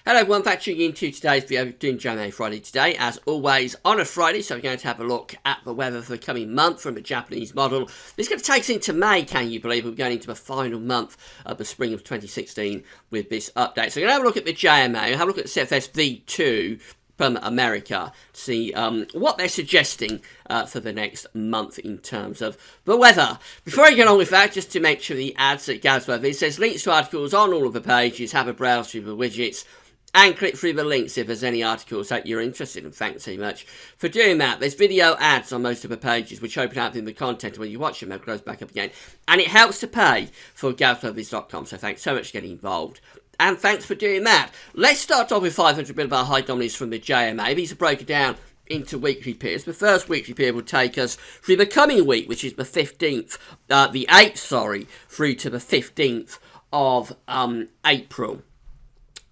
Hello everyone, back tuning into today's video, doing JMA Friday today, as always on a Friday, so we're going to have a look at the weather for the coming month from a Japanese model. This is going to take us into May, can you believe? We're going into the final month of the spring of 2016 with this update. So we're going to have a look at the JMA, have a look at the CFS V2 from America to see what they're suggesting for the next month in terms of the weather. Before I get on with that, just to make sure the ads that Gazworth, it says links to articles on all of the pages, have a browse through the widgets, and click through the links if there's any articles that you're interested in. Thanks so much for doing that. There's video ads on most of the pages which open up in the content. When you watch them, it goes back up again. And it helps to pay for GazWeathers.com, so thanks so much for getting involved. And thanks for doing that. Let's start off with 500 millibar high dominance from the JMA. These are broken down into weekly periods. The first weekly period will take us through the coming week, which is the 15th, the 8th, through to the 15th of April.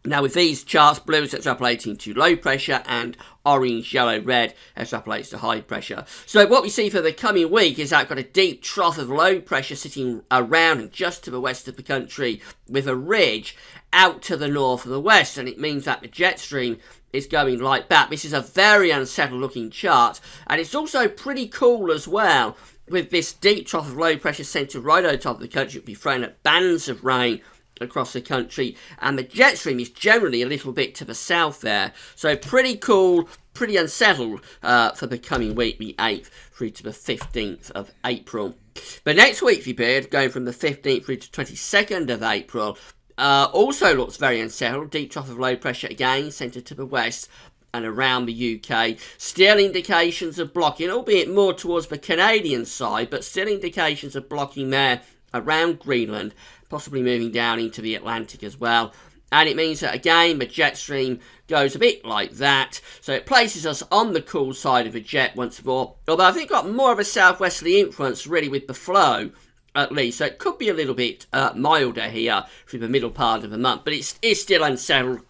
Now with these charts, blue is extrapolating to low pressure and orange, yellow, red extrapolates to high pressure. So what we see for the coming week is that we've got a deep trough of low pressure sitting around and just to the west of the country with a ridge out to the north of the west, and it means that the jet stream is going like that. This is a very unsettled looking chart, and it's also pretty cool as well with this deep trough of low pressure centred right over top of the country. It'll be throwing up bands of rain across the country, and the jet stream is generally a little bit to the south there, so pretty cool, pretty unsettled for the coming week, the 8th through to the 15th of April. The next weekly period, going from the 15th through to 22nd of April, also looks very unsettled. Deep trough of low pressure again, centred to the west and around the UK. Still indications of blocking, albeit more towards the Canadian side, but still indications of blocking there around Greenland, possibly moving down into the Atlantic as well. And it means that again the jet stream goes a bit like that, so it places us on the cool side of the jet once more, although I think got more of a southwesterly influence really with the flow at least, so it could be a little bit milder here through the middle part of the month, but it is still unsettled.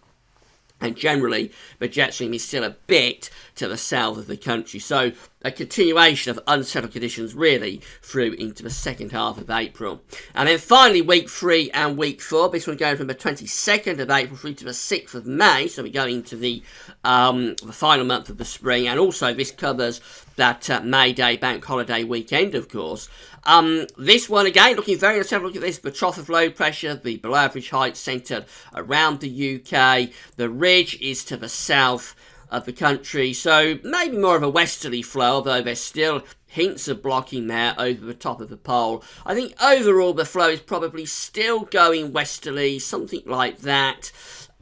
And generally, the jet stream is still a bit to the south of the country. So a continuation of unsettled conditions really through into the second half of April. And then finally, week 3 and week 4. This one going from the 22nd of April through to the 6th of May. So we go into the final month of the spring. And also this covers that May Day bank holiday weekend, of course. This one again looking very unsettled. Look at this, the trough of low pressure, the below average height centred around the UK. The ridge is to the south of the country, so maybe more of a westerly flow, although there's still hints of blocking there over the top of the pole. I think overall the flow is probably still going westerly, something like that.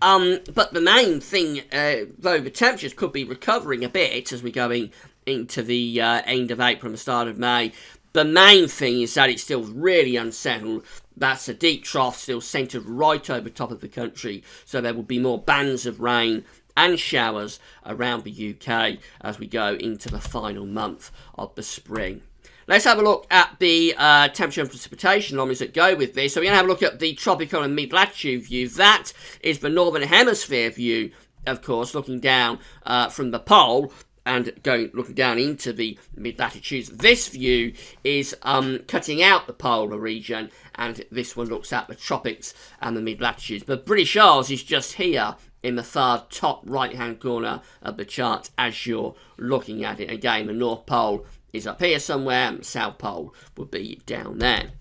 But the main thing, though the temperatures could be recovering a bit as we're going into the end of April and the start of May, the main thing is that it's still really unsettled. That's a deep trough still centred right over top of the country, so there will be more bands of rain and showers around the UK as we go into the final month of the spring. Let's have a look at the temperature and precipitation anomalies that go with this. So we're going to have a look at the tropical and mid-latitude view. That is the northern hemisphere view, of course, looking down from the pole and looking down into the mid-latitudes. This view is cutting out the polar region, and this one looks at the tropics and the mid-latitudes. But British Isles is just here in the far top right-hand corner of the chart as you're looking at it. Again, the North Pole is up here somewhere, and the South Pole would be down there.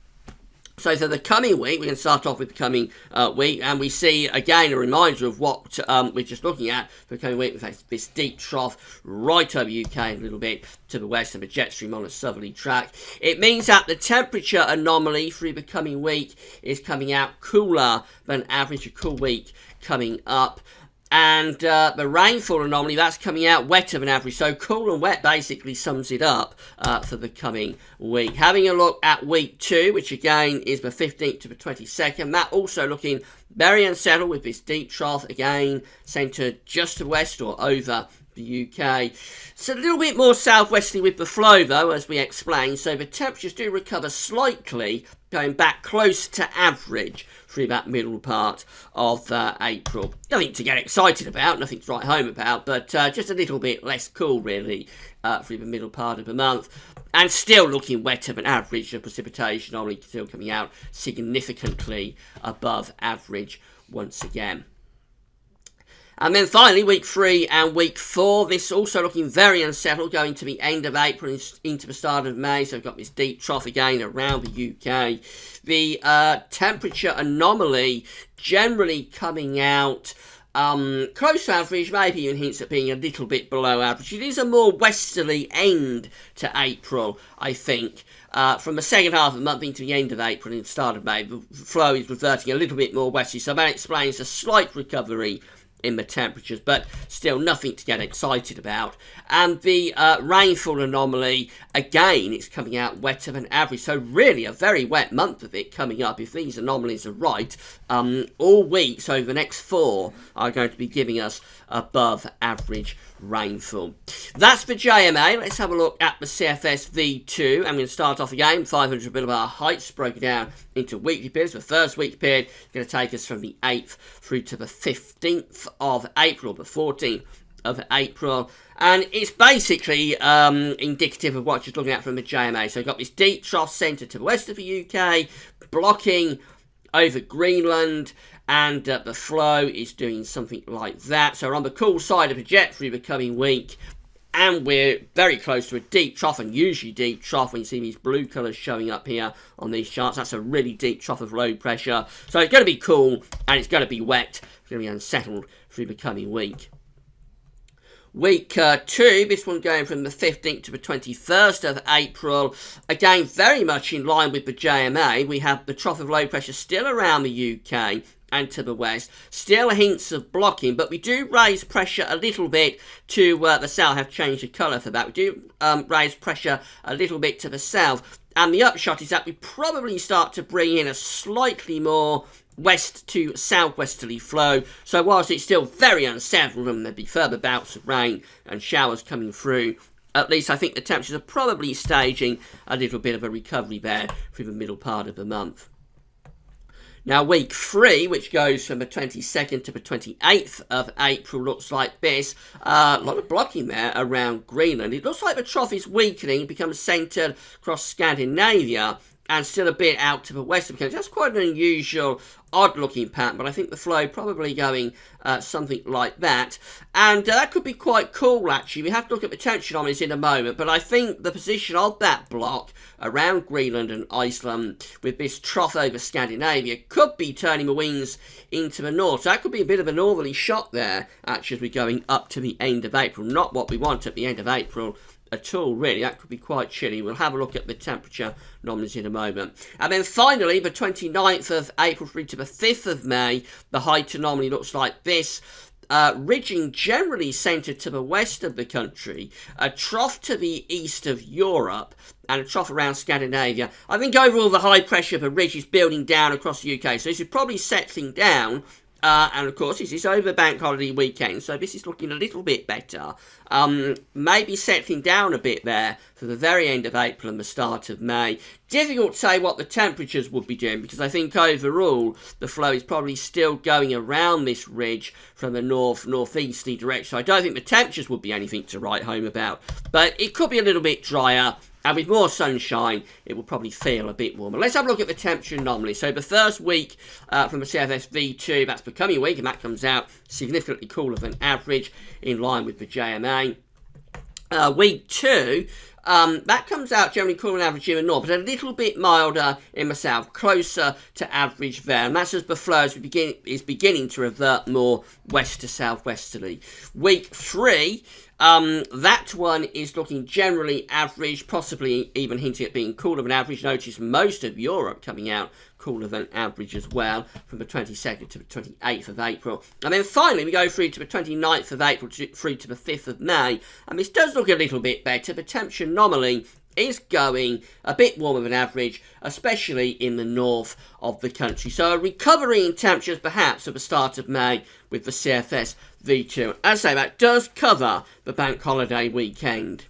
So for the coming week, we can start off with the coming week, and we see, again, a reminder of what we're just looking at for the coming week. With this deep trough right over UK a little bit to the west of a jet stream on a southerly track. It means that the temperature anomaly through the coming week is coming out cooler than average, a cool week coming up. And the rainfall anomaly, that's coming out wetter than average. So cool and wet basically sums it up for the coming week. Having a look at week 2, which again is the 15th to the 22nd. That also looking very unsettled with this deep trough, again centred just to the west or over the UK. It's a little bit more southwesterly with the flow though, as we explained. So the temperatures do recover slightly, going back close to average through that middle part of April. Nothing to get excited about, nothing to write home about, but just a little bit less cool really through the middle part of the month. And still looking wetter than average. The precipitation only still coming out significantly above average once again. And then finally, week 3 and week 4, this also looking very unsettled, going to the end of April and into the start of May. So we've got this deep trough again around the UK. The temperature anomaly generally coming out close to average, maybe even hints at being a little bit below average. It is a more westerly end to April, I think. From the second half of the month into the end of April and the start of May, the flow is reverting a little bit more westerly. So that explains a slight recovery in the temperatures, but still nothing to get excited about. And the rainfall anomaly, again, it's coming out wetter than average. So really a very wet month of it coming up, if these anomalies are right. All weeks over the next 4 are going to be giving us above average rainfall. That's for JMA. Let's have a look at the CFS V2. I'm going to start off again, 500 millibar heights broken down into weekly periods. The first weekly period is going to take us from the 8th through to the 15th of April, the 14th of April, and it's basically indicative of what you're looking at from the JMA. So you've got this deep trough centre to the west of the UK, blocking over Greenland, and the flow is doing something like that. So we're on the cool side of the trajectory the coming week, and we're very close to a deep trough, and usually deep trough when you see these blue colours showing up here on these charts. That's a really deep trough of low pressure. So it's going to be cool, and it's going to be wet. It's going to be unsettled through the coming week. Week 2, this one going from the 15th to the 21st of April. Again, very much in line with the JMA. We have the trough of low pressure still around the UK and to the west. Still hints of blocking, but we do raise pressure a little bit to the south. I have changed the colour for that. We do raise pressure a little bit to the south. And the upshot is that we probably start to bring in a slightly more west to southwesterly flow. So whilst it's still very unsettled and there'll be further bouts of rain and showers coming through, at least I think the temperatures are probably staging a little bit of a recovery there through the middle part of the month. Now week 3, which goes from the 22nd to the 28th of April, looks like this. A lot of blocking there around Greenland. It looks like the trough is weakening, becomes centred across Scandinavia, and still a bit out to the west of the country. That's quite an unusual, odd-looking pattern, but I think the flow probably going something like that. And that could be quite cool, actually. We have to look at the tension on this in a moment, but I think the position of that block around Greenland and Iceland with this trough over Scandinavia could be turning the wings into the north. So that could be a bit of a northerly shot there, actually, as we're going up to the end of April. Not what we want at the end of April at all, really. That could be quite chilly. We'll have a look at the temperature anomalies in a moment. And then finally, the 29th of April through to the 5th of May, the height anomaly looks like this. Ridging generally centred to the west of the country, a trough to the east of Europe, and a trough around Scandinavia. I think overall the high pressure of the ridge is building down across the UK, so this is probably settling down. And of course, this is over bank holiday weekend, so this is looking a little bit better. Maybe settling down a bit there for the very end of April and the start of May. Difficult to say what the temperatures would be doing, because I think overall the flow is probably still going around this ridge from the northeasterly direction. So I don't think the temperatures would be anything to write home about, but it could be a little bit drier. And with more sunshine, it will probably feel a bit warmer. Let's have a look at the temperature anomaly. So the first week from the CFS V2, that's becoming weak, and that comes out significantly cooler than average, in line with the JMA. Week 2, that comes out generally cooler than average in the north, but a little bit milder in the south, closer to average there. And that's as the flow is beginning to revert more west to southwesterly. Week 3, that one is looking generally average, possibly even hinting at being cooler than average. Notice most of Europe coming out cooler than average as well, from the 22nd to the 28th of April. And then finally we go through to the 29th of April through to the 5th of May, and this does look a little bit better. The temperature anomaly is going a bit warmer than average, especially in the north of the country. So a recovery in temperatures perhaps at the start of May with the CFS V2. As I say, that does cover the bank holiday weekend.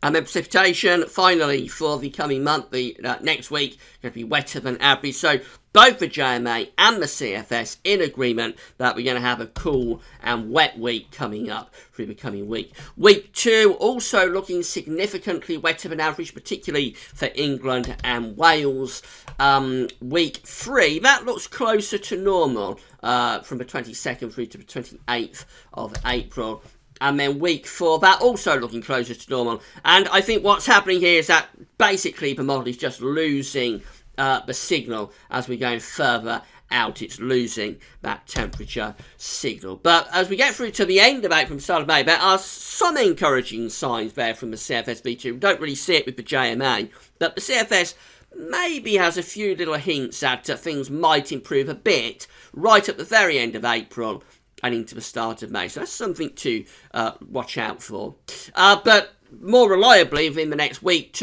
And then precipitation, finally, for the coming month, the next week, going to be wetter than average. So both the JMA and the CFS in agreement that we're going to have a cool and wet week coming up through the coming week. Week 2 also looking significantly wetter than average, particularly for England and Wales. Week 3, that looks closer to normal from the 22nd through to the 28th of April. And then week 4, that also looking closer to normal. And I think what's happening here is that basically the model is just losing the signal as we're going further out. It's losing that temperature signal. But as we get through to the end of April, from the start of May, there are some encouraging signs there from the CFS-V2. We don't really see it with the JMA, but the CFS maybe has a few little hints that things might improve a bit right at the very end of April and into the start of May. So that's something to watch out for. But more reliably, within the next week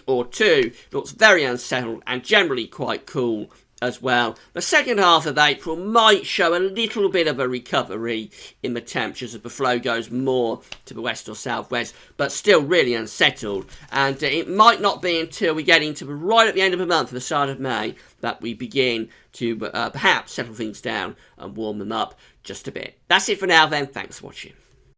or two, looks very unsettled and generally quite cool as well. The second half of April might show a little bit of a recovery in the temperatures as the flow goes more to the west or southwest, but still really unsettled. And it might not be until we get into right at the end of the month, at the start of May, that we begin to perhaps settle things down and warm them up just a bit. That's it for now then. Thanks for watching.